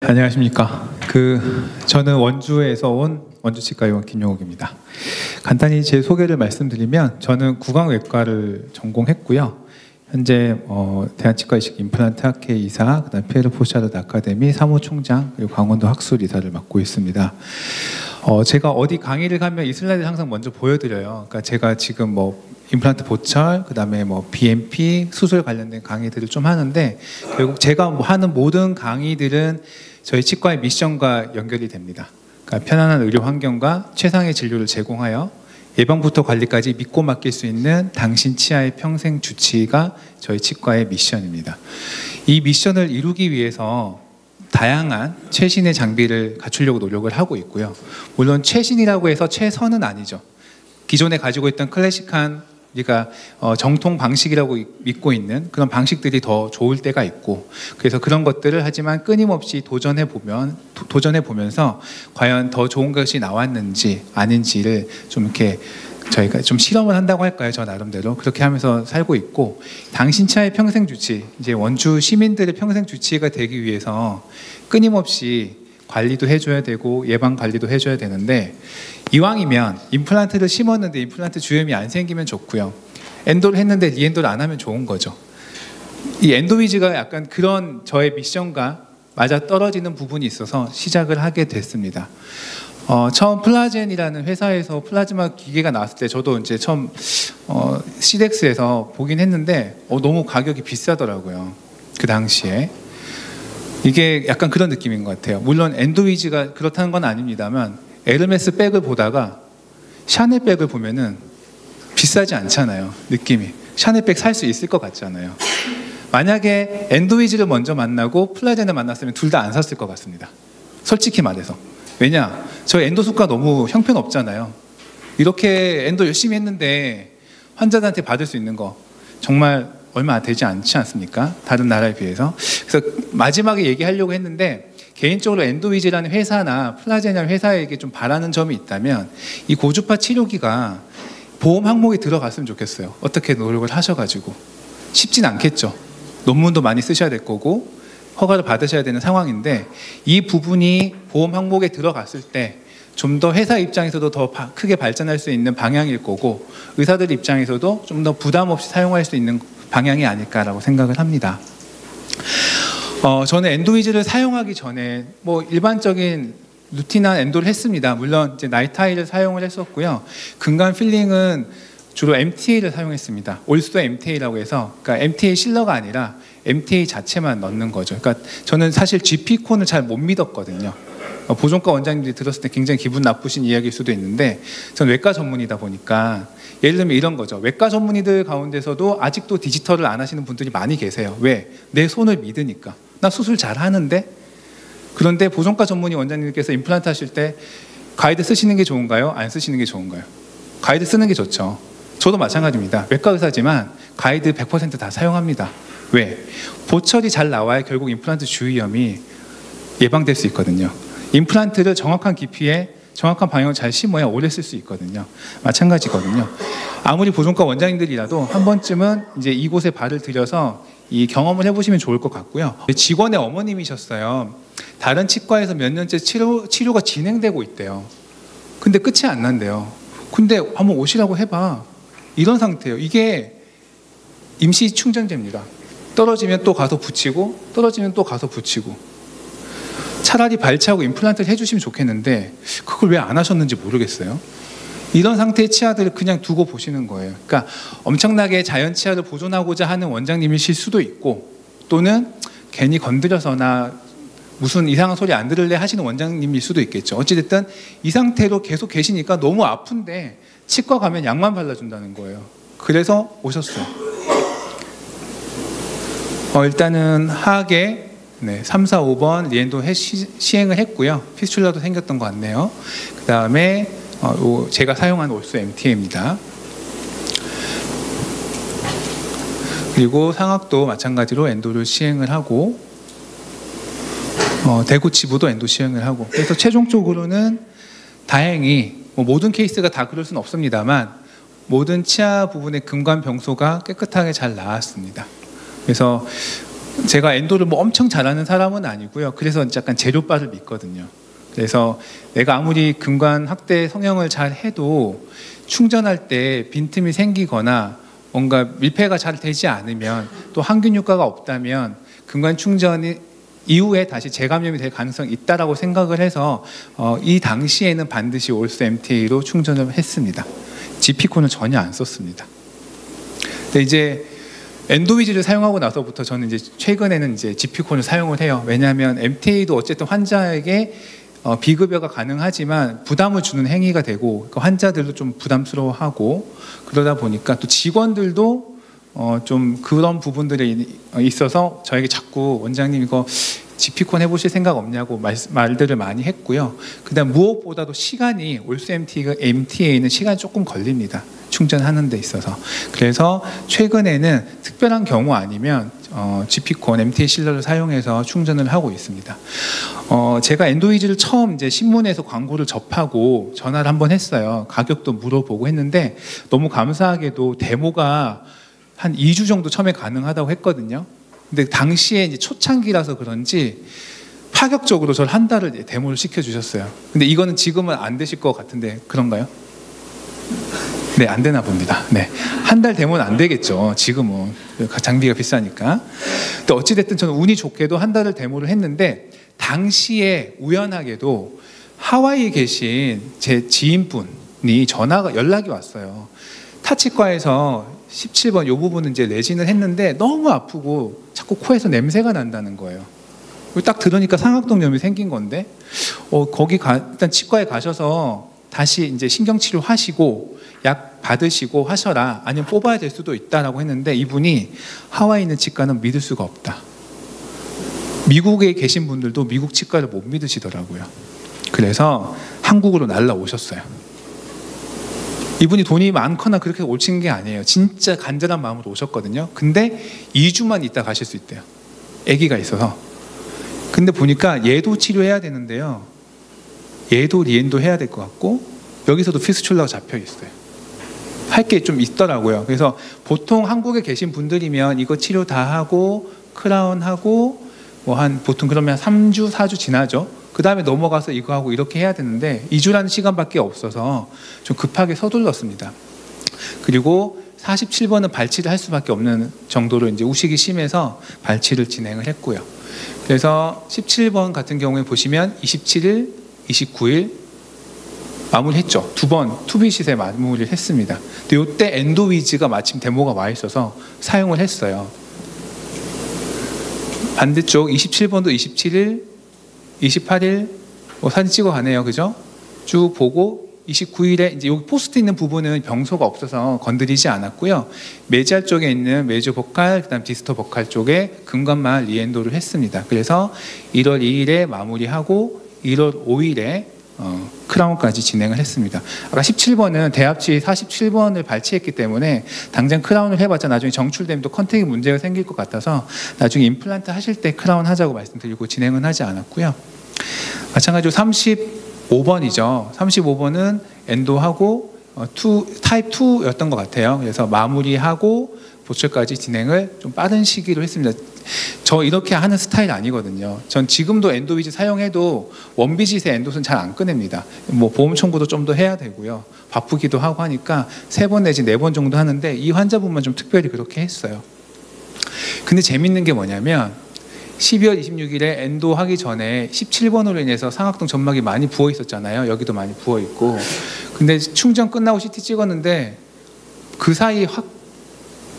안녕하십니까. 저는 원주에서 온 원주치과의원 김용욱입니다. 간단히 제 소개를 말씀드리면 저는 구강외과를 전공했고요. 현재 대한치과이식 임플란트 학회 이사, 그다음 피에르 포샤르드 아카데미 사무총장, 그리고 강원도 학술 이사를 맡고 있습니다. 제가 어디 강의를 가면 이 슬라이드를 항상 먼저 보여드려요. 그러니까 제가 지금 임플란트 보철, 그다음에 BMP 수술 관련된 강의들을 좀 하는데, 결국 제가 하는 모든 강의들은 저희 치과의 미션과 연결이 됩니다. 그러니까 편안한 의료 환경과 최상의 진료를 제공하여 예방부터 관리까지 믿고 맡길 수 있는 당신 치아의 평생 주치의가 저희 치과의 미션입니다. 이 미션을 이루기 위해서 다양한 최신의 장비를 갖추려고 노력을 하고 있고요. 물론 최신이라고 해서 최선은 아니죠. 기존에 가지고 있던 클래식한 우리가 정통 방식이라고 믿고 있는 그런 방식들이 더 좋을 때가 있고, 그래서 그런 것들을 하지만 끊임없이 도전해 보면서 과연 더 좋은 것이 나왔는지 아닌지를 좀 이렇게 저희가 좀 실험을 한다고 할까요? 저 나름대로 그렇게 하면서 살고 있고, 당신 치아의 평생 주치, 이제 원주 시민들의 평생 주치의가 되기 위해서 끊임없이 관리도 해줘야 되고 예방 관리도 해줘야 되는데, 이왕이면 임플란트를 심었는데 임플란트 주염이 안 생기면 좋고요. 엔도를 했는데 리엔도를 안 하면 좋은 거죠. 이 엔도위즈가 약간 그런 저의 미션과 맞아 떨어지는 부분이 있어서 시작을 하게 됐습니다. 처음 플라젠이라는 회사에서 플라즈마 기계가 나왔을 때 저도 이제 처음 시덱스에서 보긴 했는데 너무 가격이 비싸더라고요. 그 당시에. 이게 약간 그런 느낌인 것 같아요. 물론 엔도위즈가 그렇다는 건 아닙니다만, 에르메스 백을 보다가 샤넬 백을 보면은 비싸지 않잖아요. 느낌이. 샤넬 백 살 수 있을 것 같잖아요. 만약에 엔도위즈를 먼저 만나고 플라젠을 만났으면 둘 다 안 샀을 것 같습니다. 솔직히 말해서. 왜냐? 저 엔도 수가 너무 형편없잖아요. 이렇게 엔도 열심히 했는데 환자들한테 받을 수 있는 거 정말 얼마 되지 않지 않습니까? 다른 나라에 비해서. 그래서 마지막에 얘기하려고 했는데, 개인적으로 엔도위즈라는 회사나 플라젠이라는 회사에게 좀 바라는 점이 있다면 이 고주파 치료기가 보험 항목에 들어갔으면 좋겠어요. 어떻게 노력을 하셔가지고. 쉽진 않겠죠. 논문도 많이 쓰셔야 될 거고 허가를 받으셔야 되는 상황인데, 이 부분이 보험 항목에 들어갔을 때 좀 더 회사 입장에서도 더 크게 발전할 수 있는 방향일 거고, 의사들 입장에서도 좀 더 부담 없이 사용할 수 있는 방향이 아닐까라고 생각을 합니다. 저는 엔도위즈를 사용하기 전에 일반적인 루틴한 엔도를 했습니다. 물론 이제 나이타이를 사용을 했었고요. 근간 필링은 주로 MTA를 사용했습니다. 올소 MTA라고 해서, 그러니까 MTA 실러가 아니라 MTA 자체만 넣는 거죠. 그러니까 저는 사실 GP콘을 잘 못 믿었거든요. 보존과 원장님들이 들었을 때 굉장히 기분 나쁘신 이야기일 수도 있는데, 저는 외과 전문이다 보니까 예를 들면 이런 거죠. 외과 전문의들 가운데서도 아직도 디지털을 안 하시는 분들이 많이 계세요. 왜? 내 손을 믿으니까. 나 수술 잘 하는데? 그런데 보존과 전문의 원장님께서 임플란트 하실 때 가이드 쓰시는 게 좋은가요? 안 쓰시는 게 좋은가요? 가이드 쓰는 게 좋죠. 저도 마찬가지입니다. 외과 의사지만 가이드 100% 다 사용합니다. 왜? 보철이 잘 나와야 결국 임플란트 주위염이 예방될 수 있거든요. 임플란트를 정확한 깊이에 정확한 방향을 잘 심어야 오래 쓸 수 있거든요. 마찬가지거든요. 아무리 보존과 원장님들이라도 한 번쯤은 이제 이곳에 발을 들여서 이 경험을 해보시면 좋을 것 같고요. 직원의 어머님이셨어요. 다른 치과에서 몇 년째 치료가 진행되고 있대요. 근데 끝이 안 난대요. 근데 한번 오시라고 해봐. 이런 상태예요. 이게 임시 충전재입니다. 떨어지면 또 가서 붙이고, 떨어지면 또 가서 붙이고. 차라리 발치하고 임플란트를 해주시면 좋겠는데 그걸 왜 안 하셨는지 모르겠어요. 이런 상태의 치아들을 그냥 두고 보시는 거예요. 그러니까 엄청나게 자연 치아를 보존하고자 하는 원장님이실 수도 있고, 또는 괜히 건드려서나 무슨 이상한 소리 안 들을래 하시는 원장님일 수도 있겠죠. 어찌됐든 이 상태로 계속 계시니까 너무 아픈데 치과 가면 약만 발라준다는 거예요. 그래서 오셨어요. 일단은 하악에 3, 4, 5번 리엔도 시행을 했고요. 피스출라도 생겼던 것 같네요. 그 다음에 제가 사용한 올소 MTA입니다. 그리고 상악도 마찬가지로 엔도를 시행을 하고, 대구 지부도 엔도 시행을 하고, 그래서 최종적으로는 다행히 모든 케이스가 다 그럴 수는 없습니다만 모든 치아 부분의 근관 병소가 깨끗하게 잘 나왔습니다. 그래서 제가 엔도를 뭐 엄청 잘하는 사람은 아니고요. 그래서 약간 재료빨을 믿거든요. 그래서 내가 아무리 근관 확대 성형을 잘 해도 충전할 때 빈틈이 생기거나 뭔가 밀폐가 잘 되지 않으면 또 항균 효과가 없다면 근관 충전이 이후에 다시 재감염이 될 가능성이 있다라고 생각을 해서 이 당시에는 반드시 올스 MTA로 충전을 했습니다. 지피콘은 전혀 안 썼습니다. 근데 이제 엔도위즈를 사용하고 나서부터 저는 이제 최근에는 이제 지피콘을 사용을 해요. 왜냐하면 MTA도 어쨌든 환자에게 비급여가 가능하지만 부담을 주는 행위가 되고 그 환자들도 좀 부담스러워하고 그러다 보니까 또 직원들도 좀 그런 부분들이 있어서 저에게 자꾸 원장님 이거 지피콘 해보실 생각 없냐고 말들을 많이 했고요. 그다음 무엇보다도 시간이 올스 MTA는 시간이 조금 걸립니다. 충전하는 데 있어서. 그래서 최근에는 특별한 경우 아니면 지피콘 MTA 실러를 사용해서 충전을 하고 있습니다. 제가 엔도위즈를 처음 이제 신문에서 광고를 접하고 전화를 한번 했어요. 가격도 물어보고 했는데 너무 감사하게도 데모가 한 2주 정도 처음에 가능하다고 했거든요. 근데 당시에 이제 초창기라서 그런지 파격적으로 저를 한 달을 데모를 시켜주셨어요. 근데 이거는 지금은 안 되실 것 같은데 그런가요? 네, 안 되나 봅니다. 네, 한 달 데모는 안 되겠죠. 지금은 장비가 비싸니까. 근데 어찌됐든 저는 운이 좋게도 한 달을 데모를 했는데 당시에 우연하게도 하와이에 계신 제 지인분이 연락이 왔어요. 타치과에서 17번 이 부분은 이제 레진을 했는데 너무 아프고 자꾸 코에서 냄새가 난다는 거예요. 딱 들으니까 상악동염이 생긴 건데 일단 치과에 가셔서 다시 이제 신경치료 하시고 약 받으시고 하셔라, 아니면 뽑아야 될 수도 있다라고 했는데 이분이 하와이에 있는 치과는 믿을 수가 없다. 미국에 계신 분들도 미국 치과를 못 믿으시더라고요. 그래서 한국으로 날라오셨어요. 이분이 돈이 많거나 그렇게 오신 게 아니에요. 진짜 간절한 마음으로 오셨거든요. 근데 2주만 있다 가실 수 있대요. 아기가 있어서. 근데 보니까 얘도 치료해야 되는데요. 얘도 리엔도 해야 될 것 같고 여기서도 피스출라가 잡혀 있어요. 할 게 좀 있더라고요. 그래서 보통 한국에 계신 분들이면 이거 치료 다 하고 크라운 하고 보통 그러면 3주 4주 지나죠. 그 다음에 넘어가서 이거 하고 이렇게 해야 되는데 2주라는 시간밖에 없어서 좀 급하게 서둘렀습니다. 그리고 47번은 발치를 할 수밖에 없는 정도로 이제 우식이 심해서 발치를 진행을 했고요. 그래서 17번 같은 경우에 보시면 27일, 29일 마무리했죠. 2번 투비시세 마무리를 했습니다. 근데 이때 엔도위즈가 마침 데모가 와 있어서 사용을 했어요. 반대쪽 27번도 27일, 28일 사진 찍어 가네요. 그죠? 쭉 보고 29일에 이제 여기 포스트 있는 부분은 병소가 없어서 건드리지 않았고요. 메지알 쪽에 있는 메조 보칼, 그다음 디스터 보칼 쪽에 근관만 리엔도를 했습니다. 그래서 1월 2일에 마무리하고 1월 5일에 크라운까지 진행을 했습니다. 아까 17번은 대합치 47번을 발치했기 때문에 당장 크라운을 해봤자 나중에 정출되면 또 컨택이 문제가 생길 것 같아서 나중에 임플란트 하실 때 크라운 하자고 말씀드리고 진행은 하지 않았고요. 마찬가지로 35번이죠. 35번은 엔도하고 타입 2였던 것 같아요. 그래서 마무리하고 보철까지 진행을 좀 빠른 시기로 했습니다. 저 이렇게 하는 스타일 아니거든요. 전 지금도 엔도위즈 사용해도 원비짓의 엔도는 잘 안 꺼냅니다. 보험 청구도 좀 더 해야 되고요. 바쁘기도 하고 하니까 3번 내지 4번 정도 하는데 이 환자분만 좀 특별히 그렇게 했어요. 근데 재밌는 게 뭐냐면 12월 26일에 엔도 하기 전에 17번으로 인해서 상악동 점막이 많이 부어 있었잖아요. 여기도 많이 부어 있고. 근데 충전 끝나고 CT 찍었는데 그 사이 확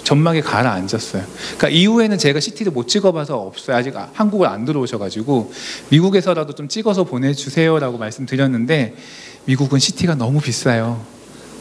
점막이 가라앉았어요. 그러니까 이후에는 제가 CT를 못 찍어봐서 없어요. 아직 한국을 안 들어오셔가지고 미국에서라도 좀 찍어서 보내주세요라고 말씀드렸는데 미국은 CT가 너무 비싸요.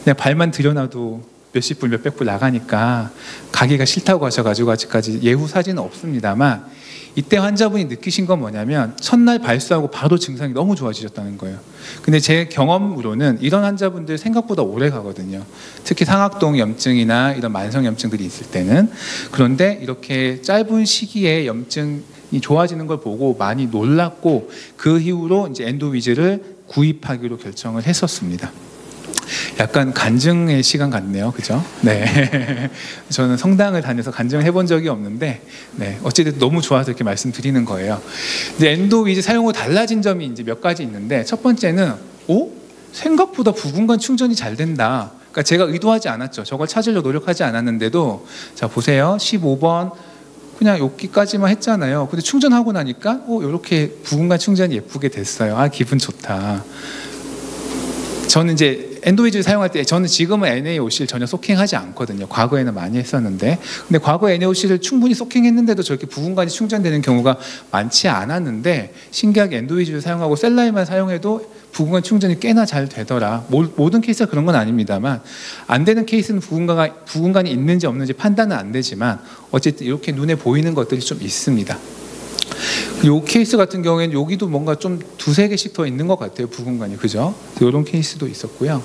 그냥 발만 들여놔도 몇십 불, 몇백 불 나가니까 가기가 싫다고 하셔가지고 아직까지 예후 사진은 없습니다만 이때 환자분이 느끼신 건 뭐냐면 첫날 발수하고 바로 증상이 너무 좋아지셨다는 거예요. 근데 제 경험으로는 이런 환자분들 생각보다 오래 가거든요. 특히 상악동 염증이나 이런 만성 염증들이 있을 때는. 그런데 이렇게 짧은 시기에 염증이 좋아지는 걸 보고 많이 놀랐고 그 이후로 이제 엔도위즈를 구입하기로 결정을 했었습니다. 약간 간증의 시간 같네요, 그죠? 네, 저는 성당을 다녀서 간증을 해본 적이 없는데, 네, 어쨌든 너무 좋아서 이렇게 말씀드리는 거예요. 근데 엔도위즈 사용 후 달라진 점이 이제 몇 가지 있는데, 첫 번째는, 생각보다 부분간 충전이 잘 된다. 그러니까 제가 의도하지 않았죠. 저걸 찾으려고 노력하지 않았는데도, 자 보세요, 15번. 그냥 여기까지만 했잖아요. 근데 충전하고 나니까 이렇게 부분간 충전이 예쁘게 됐어요. 아, 기분 좋다. 저는 이제 엔도위즈를 사용할 때, 저는 지금은 NaOC를 전혀 소킹하지 않거든요. 과거에는 많이 했었는데, 근데 과거 NaOC를 충분히 소킹했는데도 저렇게 부분간이 충전되는 경우가 많지 않았는데, 신기하게 엔도위즈를 사용하고 셀라인만 사용해도 부분간 충전이 꽤나 잘 되더라. 모든 케이스가 그런 건 아닙니다만, 안 되는 케이스는 부분간이 있는지 없는지 판단은 안 되지만, 어쨌든 이렇게 눈에 보이는 것들이 좀 있습니다. 이 케이스 같은 경우에는 여기도 뭔가 좀 두세 개씩 더 있는 것 같아요, 부분간이. 그죠? 이런 케이스도 있었고요.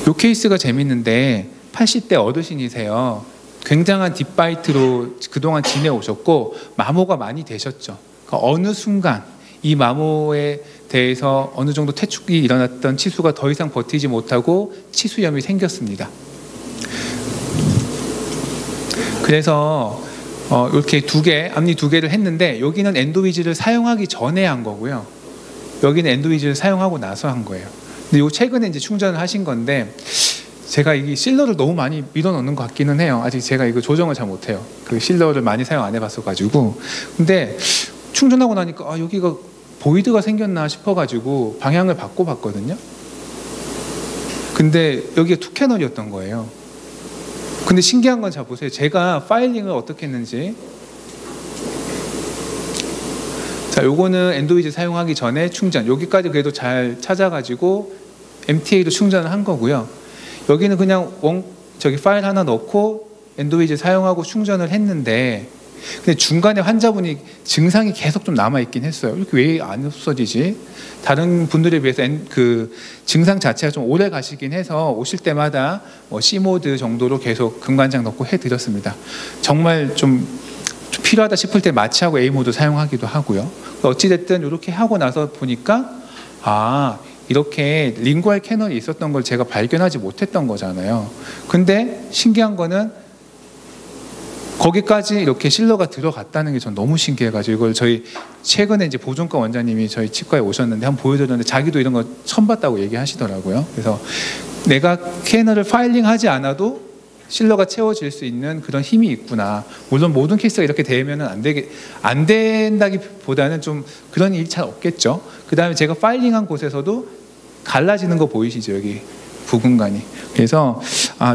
이 케이스가 재밌는데, 80대 어르신이세요. 굉장한 딥바이트로 그동안 지내오셨고 마모가 많이 되셨죠. 그러니까 어느 순간 이 마모에 대해서 어느 정도 퇴축이 일어났던 치수가 더 이상 버티지 못하고 치수염이 생겼습니다. 그래서 이렇게 앞니 두 개를 했는데, 여기는 엔도위즈를 사용하기 전에 한 거고요. 여기는 엔도위즈를 사용하고 나서 한 거예요. 근데 요 최근에 이제 충전을 하신 건데, 제가 이 실러를 너무 많이 밀어 넣는 것 같기는 해요. 아직 제가 이거 조정을 잘 못해요. 그 실러를 많이 사용 안 해봤어가지고. 근데 충전하고 나니까 여기가 보이드가 생겼나 싶어가지고 방향을 바꿔봤거든요. 근데 여기가 투캐널이었던 거예요. 근데 신기한 건 자 보세요. 제가 파일링을 어떻게 했는지. 자, 요거는 엔도위즈 사용하기 전에 충전. 여기까지 그래도 잘 찾아가지고 MTA로 충전을 한 거고요. 여기는 그냥 저기 파일 하나 넣고 엔도위즈 사용하고 충전을 했는데, 근데 중간에 환자분이 증상이 계속 좀 남아있긴 했어요. 이렇게 왜 안 없어지지? 다른 분들에 비해서 그 증상 자체가 좀 오래 가시긴 해서 오실 때마다 C모드 정도로 계속 금관장 넣고 해드렸습니다. 정말 좀 필요하다 싶을 때 마취하고 A모드 사용하기도 하고요. 어찌됐든 이렇게 하고 나서 보니까 이렇게 링구알 캐널이 있었던 걸 제가 발견하지 못했던 거잖아요. 근데 신기한 거는 거기까지 이렇게 실러가 들어갔다는 게 전 너무 신기해가지고, 이걸 저희 최근에 이제 보존과 원장님이 저희 치과에 오셨는데 한번 보여드렸는데, 자기도 이런 거 처음 봤다고 얘기하시더라고요. 그래서 내가 캐널을 파일링하지 않아도 실러가 채워질 수 있는 그런 힘이 있구나. 물론 모든 케이스가 이렇게 되면 안 된다기보다는 좀 그런 일이 잘 없겠죠. 그 다음에 제가 파일링한 곳에서도 갈라지는 거 보이시죠, 여기 부분간이. 그래서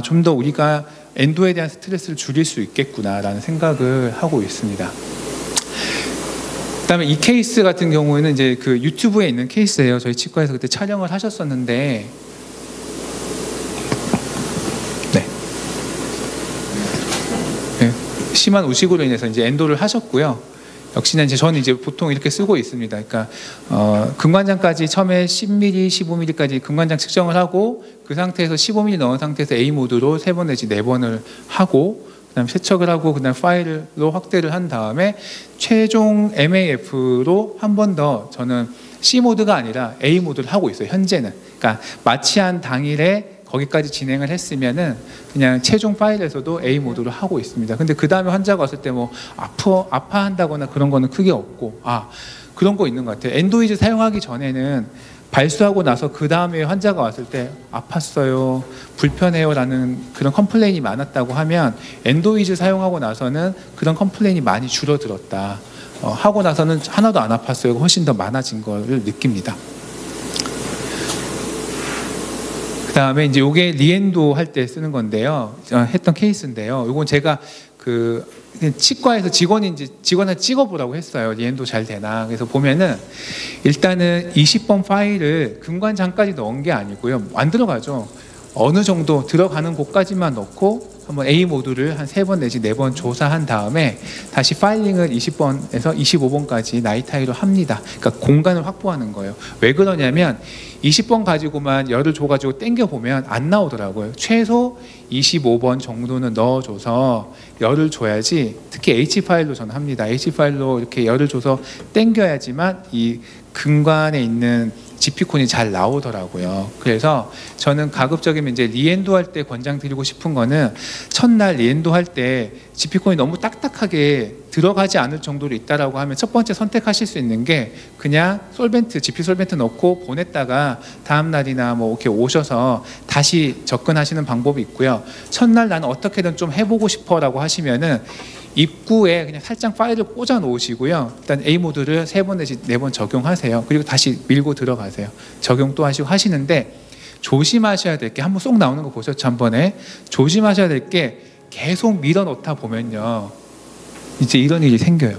좀 더 우리가 엔도에 대한 스트레스를 줄일 수 있겠구나라는 생각을 하고 있습니다. 그다음에 이 케이스 같은 경우에는 이제 그 유튜브에 있는 케이스예요. 저희 치과에서 그때 촬영을 하셨었는데, 심한 우식으로 인해서 이제 엔도를 하셨고요. 역시나 이제 저는 이제 보통 이렇게 쓰고 있습니다. 그러니까 금관장까지 처음에 10mm, 15mm까지 금관장 측정을 하고, 그 상태에서 15mm 넣은 상태에서 A 모드로 3번 내지 4번을 하고, 그다음 세척을 하고, 그다음 파일로 확대를 한 다음에 최종 MAF로 한 번 더 저는 C 모드가 아니라 A 모드를 하고 있어요. 현재는. 그러니까 마취한 당일에 거기까지 진행을 했으면은 그냥 최종 파일에서도 A 모드로 하고 있습니다. 근데 그 다음에 환자가 왔을 때 뭐 아파한다거나 그런 거는 크게 없고, 그런 거 있는 것 같아요. 엔도위즈 사용하기 전에는 발수하고 나서 그 다음에 환자가 왔을 때 아팠어요, 불편해요라는 그런 컴플레인이 많았다고 하면, 엔도위즈 사용하고 나서는 그런 컴플레인이 많이 줄어들었다. 하고 나서는 하나도 안 아팠어요. 훨씬 더 많아진 걸 느낍니다. 그 다음에 이제 요게 리엔도 할 때 쓰는 건데요. 했던 케이스인데요. 요건 제가 그 치과에서 직원한테 찍어보라고 했어요. 리엔도 잘 되나. 그래서 보면은 일단은 20번 파일을 금관장까지 넣은 게 아니고요. 안 들어가죠. 어느 정도 들어가는 곳까지만 넣고 한번 A 모드를 한 3번 내지 4번 조사한 다음에 다시 파일링을 20번에서 25번까지 나이타이로 합니다. 그러니까 공간을 확보하는 거예요. 왜 그러냐면 20번 가지고만 열을 줘가지고 당겨보면 안 나오더라고요. 최소 25번 정도는 넣어줘서 열을 줘야지, 특히 H파일로 저는 합니다. H파일로 이렇게 열을 줘서 당겨야지만 이 근관에 있는 GP콘이 잘 나오더라고요. 그래서 저는 가급적이면 이제 리엔도 할 때 권장드리고 싶은 거는 첫날 리엔도 할 때 GP콘이 너무 딱딱하게 들어가지 않을 정도로 있다라고 하면 첫 번째 선택하실 수 있는 게 그냥 솔벤트, GP 솔벤트 넣고 보냈다가 다음 날이나 뭐 이렇게 오셔서 다시 접근하시는 방법이 있고요. 첫날 나는 어떻게든 좀 해보고 싶어라고 하시면은 입구에 그냥 살짝 파일을 꽂아 놓으시고요. 일단 A 모드를 3번 내지 4번 적용하세요. 그리고 다시 밀고 들어가세요. 적용 또 하시고 하시는데 조심하셔야 될 게 한번 쏙 나오는 거 보셨죠? 한 번에 조심하셔야 될 게 계속 밀어 넣다 보면요, 이제 이런 일이 생겨요.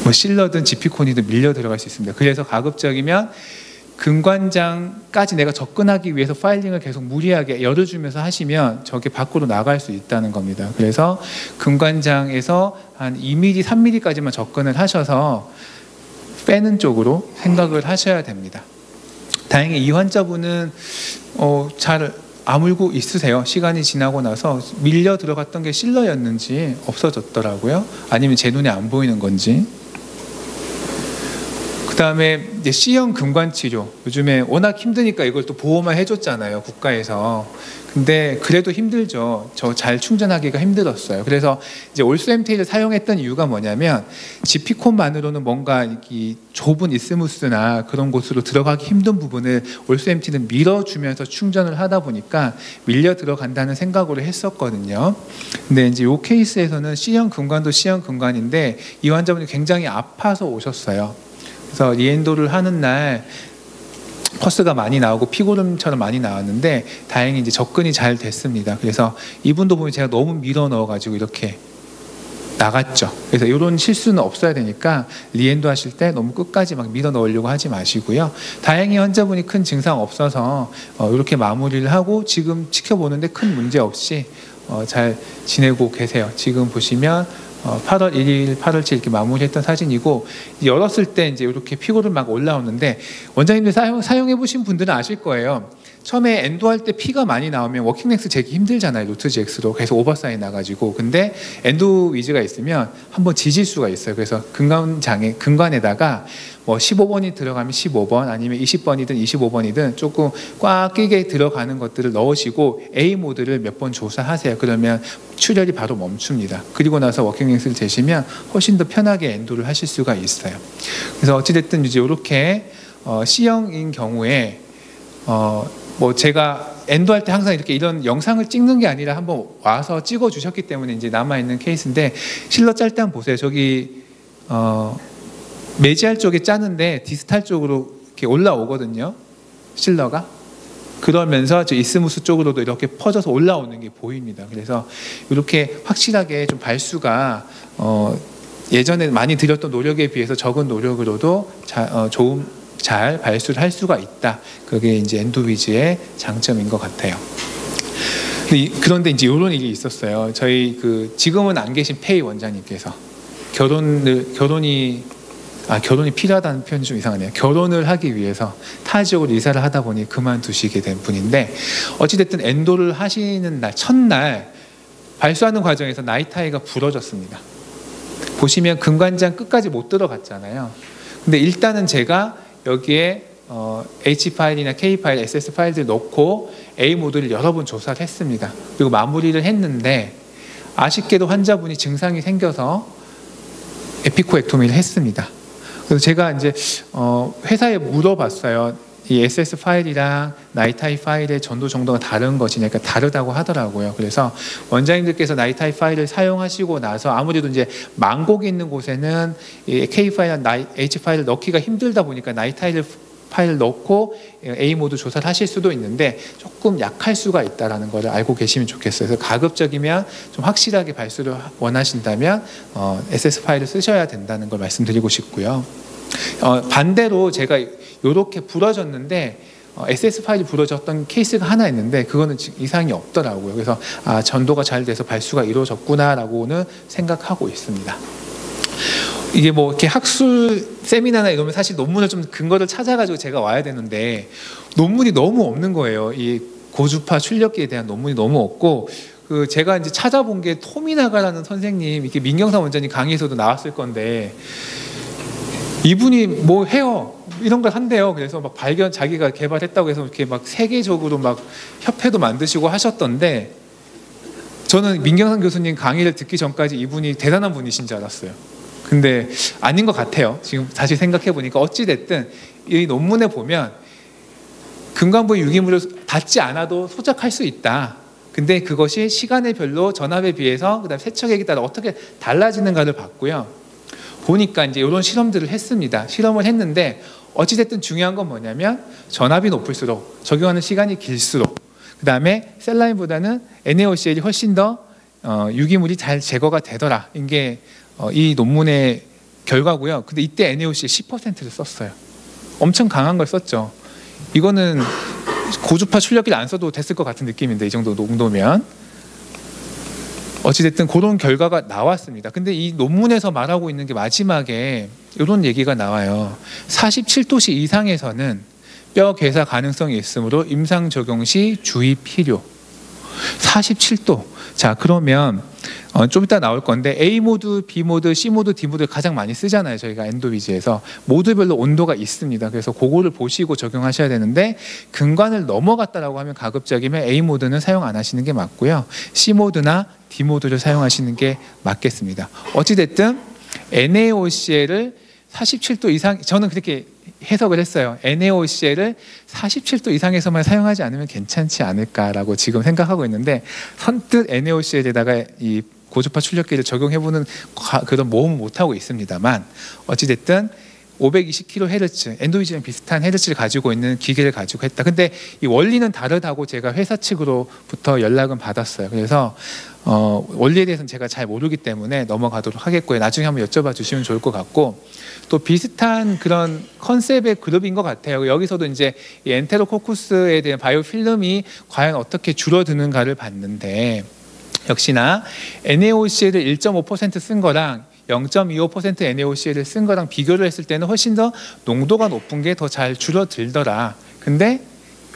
뭐 실러든 GP콘이든 밀려 들어갈 수 있습니다. 그래서 가급적이면 금관장까지 내가 접근하기 위해서 파일링을 계속 무리하게 열어주면서 하시면 저게 밖으로 나갈 수 있다는 겁니다. 그래서 금관장에서 한 2mm, 3mm까지만 접근을 하셔서 빼는 쪽으로 생각을 하셔야 됩니다. 다행히 이 환자분은 잘 아물고 있으세요. 시간이 지나고 나서 밀려 들어갔던 게 실러였는지 없어졌더라고요. 아니면 제 눈에 안 보이는 건지. 그 다음에 이제 C형 금관 치료, 요즘에 워낙 힘드니까 이걸 또 보호만 해줬잖아요, 국가에서. 근데 그래도 힘들죠. 저 잘 충전하기가 힘들었어요. 그래서 이제 올수 MT를 사용했던 이유가 뭐냐면 GP콘만으로는 뭔가 이 좁은 이스무스나 그런 곳으로 들어가기 힘든 부분을 올수 MT는 밀어주면서 충전을 하다 보니까 밀려 들어간다는 생각으로 했었거든요. 근데 이제 이 케이스에서는 C형 금관도 C형 금관인데 이 환자분이 굉장히 아파서 오셨어요. 그래서 리엔도를 하는 날 퍼스가 많이 나오고 피고름처럼 많이 나왔는데 다행히 이제 접근이 잘 됐습니다. 그래서 이분도 보면 제가 너무 밀어 넣어가지고 이렇게 나갔죠. 그래서 이런 실수는 없어야 되니까 리엔도 하실 때 너무 끝까지 막 밀어 넣으려고 하지 마시고요. 다행히 환자분이 큰 증상 없어서 이렇게 마무리를 하고 지금 지켜보는데 큰 문제 없이 잘 지내고 계세요. 지금 보시면 8월 1일, 8월 7일 이렇게 마무리했던 사진이고, 열었을 때 이제 이렇게 피고를 막 올라오는데 원장님들 사용해 보신 분들은 아실 거예요. 처음에 엔도할 때 피가 많이 나오면 워킹렉스 재기 힘들잖아요, 노트 GX로. 그래서 오버사인 나가지고. 근데 엔도 위즈가 있으면 한번 지질 수가 있어요. 그래서 근관에다가 뭐 15번이 들어가면 15번, 아니면 20번이든 25번이든 조금 꽉 끼게 들어가는 것들을 넣으시고 A 모드를 몇 번 조사하세요. 그러면 출혈이 바로 멈춥니다. 그리고 나서 워킹렉스를 재시면 훨씬 더 편하게 엔도를 하실 수가 있어요. 그래서 어찌됐든 이제 이렇게 C형인 경우에 뭐 제가 엔도할 때 항상 이렇게 이런 영상을 찍는 게 아니라 한번 와서 찍어 주셨기 때문에 이제 남아있는 케이스인데, 실러 짤 때 한번 보세요. 저기 메지알 쪽에 짜는데 디스탈 쪽으로 이렇게 올라오거든요, 실러가. 그러면서 저 이스무스 쪽으로도 이렇게 퍼져서 올라오는 게 보입니다. 그래서 이렇게 확실하게 좀 발수가 예전에 많이 들였던 노력에 비해서 적은 노력으로도 잘 발수를 할 수가 있다. 그게 이제 엔도위즈의 장점인 것 같아요. 그런데 이제 이런 일이 있었어요. 저희 지금은 안 계신 페이 원장님께서 결혼이 필요하다는 표현이 좀 이상하네요. 결혼을 하기 위해서 타 지역으로 이사를 하다 보니 그만두시게 된 분인데, 어찌됐든 엔도를 하시는 날 첫날 발수하는 과정에서 나이타이가 부러졌습니다. 보시면 금관장 끝까지 못 들어갔잖아요. 근데 일단은 제가 여기에 H 파일이나 K 파일, SS 파일들 넣고 A 모드를 여러 번 조사를 했습니다. 그리고 마무리를 했는데 아쉽게도 환자분이 증상이 생겨서 에피코엑토미를 했습니다. 그래서 제가 이제 회사에 물어봤어요. 이 SS 파일이랑 나이타이 파일의 전도 정도가 다른 것이니까 다르다고 하더라고요. 그래서 원장님들께서 나이타이 파일을 사용하시고 나서 아무래도 이제 망곡이 있는 곳에는 이 K 파일이나 H 파일을 넣기가 힘들다 보니까 나이타이 파일을 넣고 A 모드 조사를 하실 수도 있는데 조금 약할 수가 있다는 것을 알고 계시면 좋겠어요. 그래서 가급적이면 좀 확실하게 발수를 원하신다면 SS 파일을 쓰셔야 된다는 걸 말씀드리고 싶고요. 반대로 제가 이렇게 부러졌는데 SS 파일이 부러졌던 케이스가 하나 있는데 그거는 이상이 없더라고요. 그래서 전도가 잘 돼서 발수가 이루어졌구나라고는 생각하고 있습니다. 이게 뭐 이렇게 학술 세미나나 이러면 사실 논문을 좀 근거를 찾아가지고 제가 와야 되는데 논문이 너무 없는 거예요. 이 고주파 출력기에 대한 논문이 너무 없고, 제가 이제 찾아본 게 토미나가라는 선생님, 이렇게 민경삼 원장님 강의에서도 나왔을 건데 이분이 뭐 해요. 이런 걸 한대요. 그래서 막 자기가 개발했다고 해서 이렇게 막 세계적으로 막 협회도 만드시고 하셨던데, 저는 민경선 교수님 강의를 듣기 전까지 이분이 대단한 분이신 줄 알았어요. 근데 아닌 것 같아요. 지금 다시 생각해 보니까. 어찌 됐든 이 논문에 보면 금관부의 유기물을 닿지 않아도 소작할 수 있다. 근데 그것이 시간의 별로 전압에 비해서 그다음 세척액에 따라 어떻게 달라지는가를 봤고요. 보니까 이제 이런 실험들을 했습니다. 실험을 했는데 어찌 됐든 중요한 건 뭐냐면 전압이 높을수록, 적용하는 시간이 길수록, 그 다음에 셀라인보다는 NaOCl이 훨씬 더 유기물이 잘 제거가 되더라. 이게 이 논문의 결과고요. 근데 이때 NaOCl 10%를 썼어요. 엄청 강한 걸 썼죠. 이거는 고주파 출력기를 안 써도 됐을 것 같은 느낌인데, 이 정도 농도면. 어찌됐든 그런 결과가 나왔습니다. 근데 이 논문에서 말하고 있는 게 마지막에 이런 얘기가 나와요. 47도씨 이상에서는 뼈 괴사 가능성이 있으므로 임상 적용 시 주의 필요. 47도. 자, 그러면 좀 이따 나올 건데 A 모드, B 모드, C 모드, D 모드 가장 많이 쓰잖아요. 저희가 엔도비즈에서 모드별로 온도가 있습니다. 그래서 그거를 보시고 적용하셔야 되는데, 근관을 넘어갔다라고 하면 가급적이면 A 모드는 사용 안 하시는 게 맞고요. C 모드나 D 모드를 사용하시는 게 맞겠습니다. 어찌 됐든 NaOCl을 47도 이상, 저는 그렇게 해석을 했어요. NaOCl을 47도 이상에서만 사용하지 않으면 괜찮지 않을까라고 지금 생각하고 있는데, 선뜻 NaOCl에다가 이 고주파 출력기를 적용해보는 그런 모험은 못하고 있습니다만, 어찌됐든 520kHz, 엔도비즈랑 비슷한 헤르츠를 가지고 있는 기계를 가지고 했다. 근데 이 원리는 다르다고 제가 회사 측으로부터 연락은 받았어요. 그래서 원리에 대해서는 제가 잘 모르기 때문에 넘어가도록 하겠고요. 나중에 한번 여쭤봐 주시면 좋을 것 같고, 또 비슷한 그런 컨셉의 그룹인 것 같아요. 여기서도 이제 이 엔테로코쿠스에 대한 바이오필름이 과연 어떻게 줄어드는가를 봤는데, 역시나 NaOCl을 1.5% 쓴 거랑 0.25% NaOCl을 쓴 거랑 비교를 했을 때는 훨씬 더 농도가 높은 게 더 잘 줄어들더라. 근데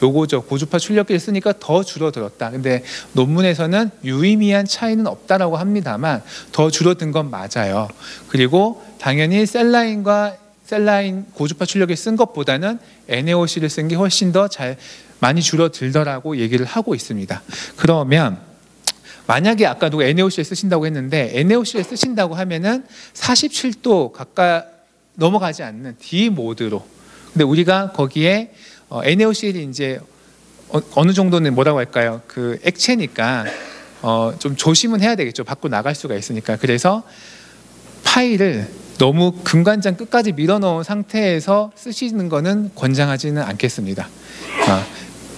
요거죠. 고주파 출력기를 쓰니까 더 줄어들었다. 근데 논문에서는 유의미한 차이는 없다라고 합니다만 더 줄어든 건 맞아요. 그리고 당연히 셀라인 고주파 출력기를 쓴 것보다는 NaOC를 쓴 게 훨씬 더 잘 많이 줄어들더라고 얘기를 하고 있습니다. 그러면 만약에 아까 누가 NaOCl 쓰신다고 했는데, NaOCl 쓰신다고 하면은 47도 가까이 넘어가지 않는 D 모드로. 근데 우리가 거기에 NaOCl이 이제 어느 정도는 뭐라고 할까요? 그 액체니까 좀 조심은 해야 되겠죠. 밖으로 나갈 수가 있으니까. 그래서 파일을 너무 금관장 끝까지 밀어넣은 상태에서 쓰시는 거는 권장하지는 않겠습니다.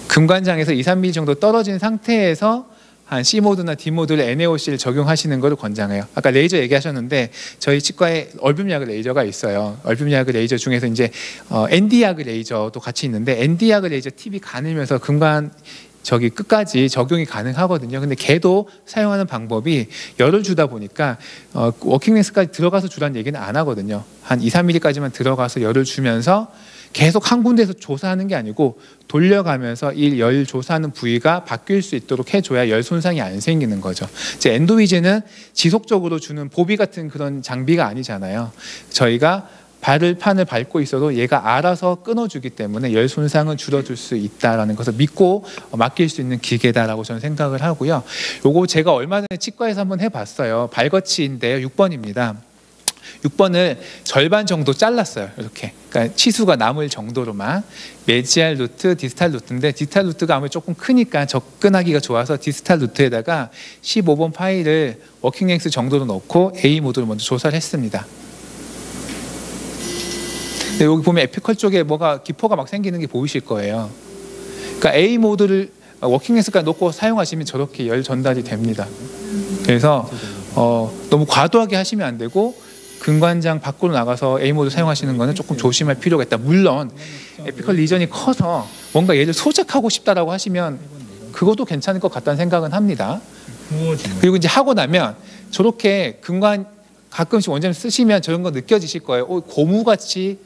금관장에서 2, 3mm 정도 떨어진 상태에서 한 C 모드나 D 모드를 NaOC를 적용하시는 것을 권장해요. 아까 레이저 얘기하셨는데 저희 치과에 얼뷸야그 레이저가 있어요. 얼뷸야그 레이저 중에서 이제 Nd야그 레이저도 같이 있는데, Nd야그 레이저 팁이 가늘면서 금관 끝까지 적용이 가능하거든요. 근데 걔도 사용하는 방법이 열을 주다 보니까 워킹len스까지 들어가서 주라는 얘기는 안 하거든요. 한 2, 3mm까지만 들어가서 열을 주면서 계속 한 군데에서 조사하는 게 아니고 돌려가면서 이 열 조사하는 부위가 바뀔 수 있도록 해줘야 열 손상이 안 생기는 거죠. 이제 엔도비즈는 지속적으로 주는 보비 같은 그런 장비가 아니잖아요. 저희가 판을 밟고 있어도 얘가 알아서 끊어주기 때문에 열 손상은 줄어들 수 있다라는 것을 믿고 맡길 수 있는 기계다라고 저는 생각을 하고요. 요거 제가 얼마 전에 치과에서 한번 해봤어요. 발거치인데요. 6번입니다. 6번을 절반 정도 잘랐어요. 이렇게. 그러니까 치수가 남을 정도로만. 메지알 루트, 디스탈 루트인데 디스탈 루트가 아무래도 조금 크니까 접근하기가 좋아서 디스탈 루트에다가 15번 파일을 워킹len스 정도로 넣고 A 모드를 먼저 조사를 했습니다. 근데 여기 보면 에피컬 쪽에 뭐가 기포가 막 생기는 게 보이실 거예요. 그러니까 A 모드를 워킹len스까지 놓고 사용하시면 저렇게 열 전달이 됩니다. 그래서 너무 과도하게 하시면 안 되고, 근관장 밖으로 나가서 A 모드 사용하시는 거는 조금 조심할 필요가 있다. 물론 에피컬 리전이 커서 뭔가 얘를 소작하고 싶다라고 하시면 그것도 괜찮을 것 같다는 생각은 합니다. 그리고 이제 하고 나면 저렇게 근관 가끔씩 원장님 쓰시면 저런 거 느껴지실 거예요. 고무같이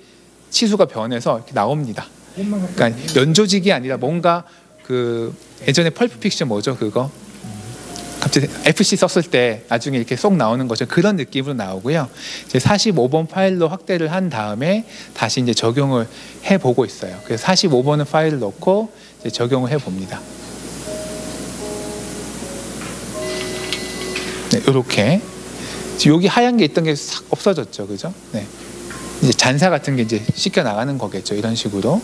치수가 변해서 이렇게 나옵니다. 그러니까 연조직이 아니라 뭔가 그 예전에 펄프 픽션 뭐죠 그거? FC 썼을 때 나중에 이렇게 쏙 나오는 거죠. 그런 느낌으로 나오고요. 이제 45번 파일로 확대를 한 다음에 다시 이제 적용을 해보고 있어요. 그래서 45번은 파일을 넣고 이제 적용을 해봅니다. 네, 이렇게 여기 하얀 게 있던 게 싹 없어졌죠, 그죠? 네, 이제 잔사 같은 게 이제 씻겨 나가는 거겠죠, 이런 식으로.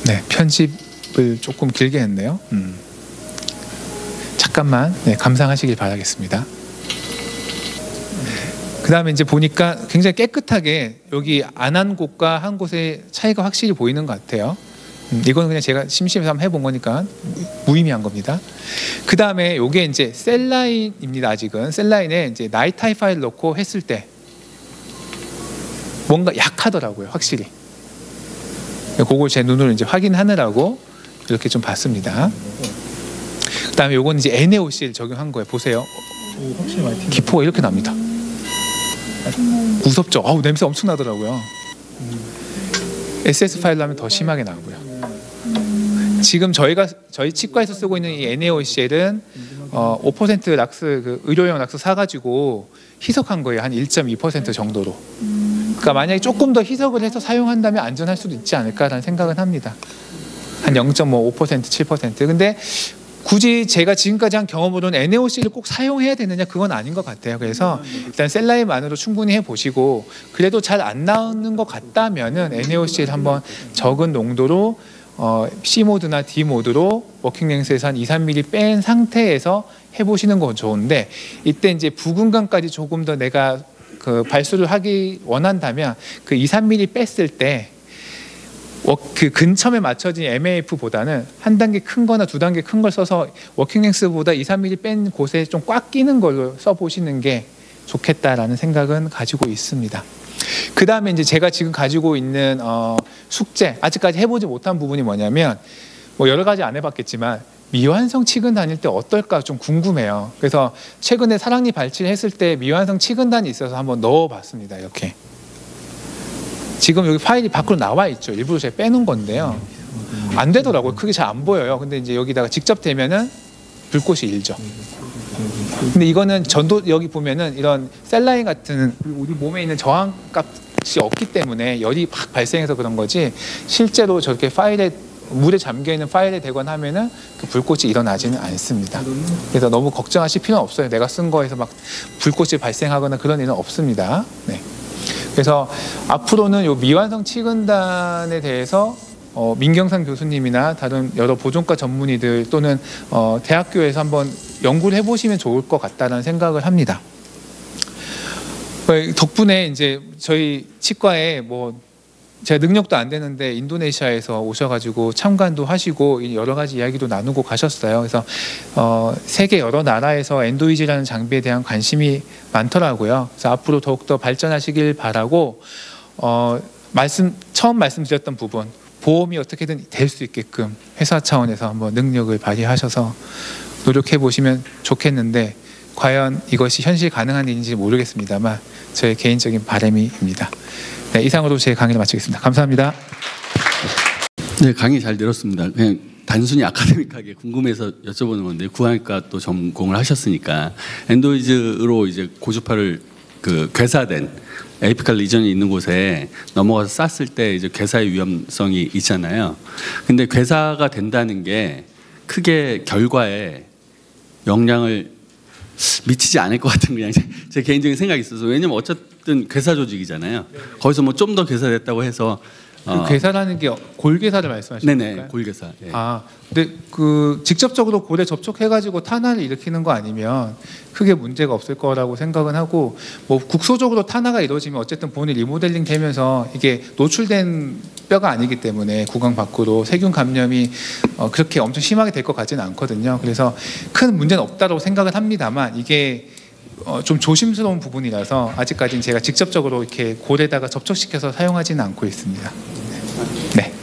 네, 편집을 조금 길게 했네요. 잠깐만 감상하시길 바라겠습니다. 그 다음에 이제 보니까 굉장히 깨끗하게 여기 안 한 곳과 한 곳의 차이가 확실히 보이는 것 같아요. 이거는 그냥 제가 심심해서 한번 해본 거니까 무의미한 겁니다. 그 다음에 이게 이제 셀라인입니다. 아직은 셀라인에 이제 나이타이 파일 넣고 했을 때 뭔가 약하더라고요, 확실히. 그걸 제 눈으로 이제 확인하느라고 이렇게 좀 봤습니다. 그 다음에 요건 이제 NaOCl 적용한 거예요. 보세요. 확실히 많이 기포가 이렇게 납니다. 무섭죠? 아우, 냄새 엄청 나더라고요. SS 파일로 하면 더 심하게 나고요. 지금 저희 치과에서 쓰고 있는 이 NaOCl은 5% 락스, 그 의료용 락스 사가지고 희석한 거예요. 한 1.2% 정도로. 그러니까 만약에 조금 더 희석을 해서 사용한다면 안전할 수도 있지 않을까라는 생각은 합니다. 한 0.5%, 7%. 근데 굳이 제가 지금까지 한 경험으로는 NaOC를 꼭 사용해야 되느냐, 그건 아닌 것 같아요. 그래서 일단 셀라인만으로 충분히 해보시고, 그래도 잘 안 나오는 것 같다면은 NaOC를 한번 적은 농도로 C 모드나 D 모드로 워킹 랭스에서 한 2-3mm 뺀 상태에서 해보시는 건 좋은데, 이때 이제 부근감까지 조금 더 내가 그 발수를 하기 원한다면 그 2-3mm 뺐을 때 그 근처에 맞춰진 MAF보다는 한 단계 큰 거나 두 단계 큰 걸 써서 워킹 랭스보다 2-3mm 뺀 곳에 좀 꽉 끼는 걸로 써보시는 게 좋겠다라는 생각은 가지고 있습니다. 그 다음에 이제 제가 지금 가지고 있는 숙제, 아직까지 해보지 못한 부분이 뭐냐면, 뭐 여러 가지 안 해봤겠지만 미완성 치근 다닐 때 어떨까 좀 궁금해요. 그래서 최근에 사랑니 발치를 했을 때 미완성 치근단이 있어서 한번 넣어봤습니다. 이렇게 지금 여기 파일이 밖으로 나와 있죠. 일부러 제가 빼놓은 건데요, 안 되더라고요. 크게 잘 안 보여요. 근데 이제 여기다가 직접 대면은 불꽃이 일죠. 근데 이거는 전도, 여기 보면은 이런 셀라인 같은 우리 몸에 있는 저항값이 없기 때문에 열이 막 발생해서 그런 거지, 실제로 저렇게 파일에 물에 잠겨 있는 파일에 대거나 하면은 그 불꽃이 일어나지는 않습니다. 그래서 너무 걱정하실 필요는 없어요. 내가 쓴 거에서 막 불꽃이 발생하거나 그런 일은 없습니다. 네. 그래서 앞으로는 요 미완성 치근단에 대해서 민경상 교수님이나 다른 여러 보존과 전문의들 또는 대학교에서 한번 연구를 해보시면 좋을 것 같다는 생각을 합니다. 덕분에 이제 저희 치과에 뭐 제가 능력도 안 되는데 인도네시아에서 오셔가지고 참관도 하시고 여러 가지 이야기도 나누고 가셨어요. 그래서 세계 여러 나라에서 엔도이지라는 장비에 대한 관심이 많더라고요. 그래서 앞으로 더욱더 발전하시길 바라고, 처음 말씀드렸던 부분, 보험이 어떻게든 될 수 있게끔 회사 차원에서 한번 능력을 발휘하셔서 노력해 보시면 좋겠는데, 과연 이것이 현실 가능한 일인지 모르겠습니다만 저의 개인적인 바람입니다. 네, 이상으로 제 강의를 마치겠습니다. 감사합니다. 네, 강의 잘 들었습니다. 그냥 단순히 아카데믹하게 궁금해서 여쭤보는 건데, 구강외과 또 전공을 하셨으니까 엔도이즈로 이제 고주파를 그 괴사된 에이피칼 리전이 있는 곳에 넘어가서 쐈을 때 이제 괴사의 위험성이 있잖아요. 근데 괴사가 된다는 게 크게 결과에 영향을 미치지 않을 것 같은, 그냥 제 개인적인 생각이 있어서. 왜냐면 어쨌든 괴사 조직이잖아요. 거기서 뭐 좀 더 괴사됐다고 해서 그 괴사라는 게 골괴사를 말씀하시는 네네, 건가요? 골괴사. 예. 근데 그 직접적으로 골에 접촉해가지고 탄화를 일으키는 거 아니면 크게 문제가 없을 거라고 생각은 하고, 뭐 국소적으로 탄화가 이루어지면 어쨌든 본이 리모델링 되면서 이게 노출된 뼈가 아니기 때문에 구강 밖으로 세균 감염이 그렇게 엄청 심하게 될 것 같지는 않거든요. 그래서 큰 문제는 없다고 생각을 합니다만, 이게 좀 조심스러운 부분이라서 아직까지는 제가 직접적으로 이렇게 골에다가 접촉시켜서 사용하지는 않고 있습니다. 네.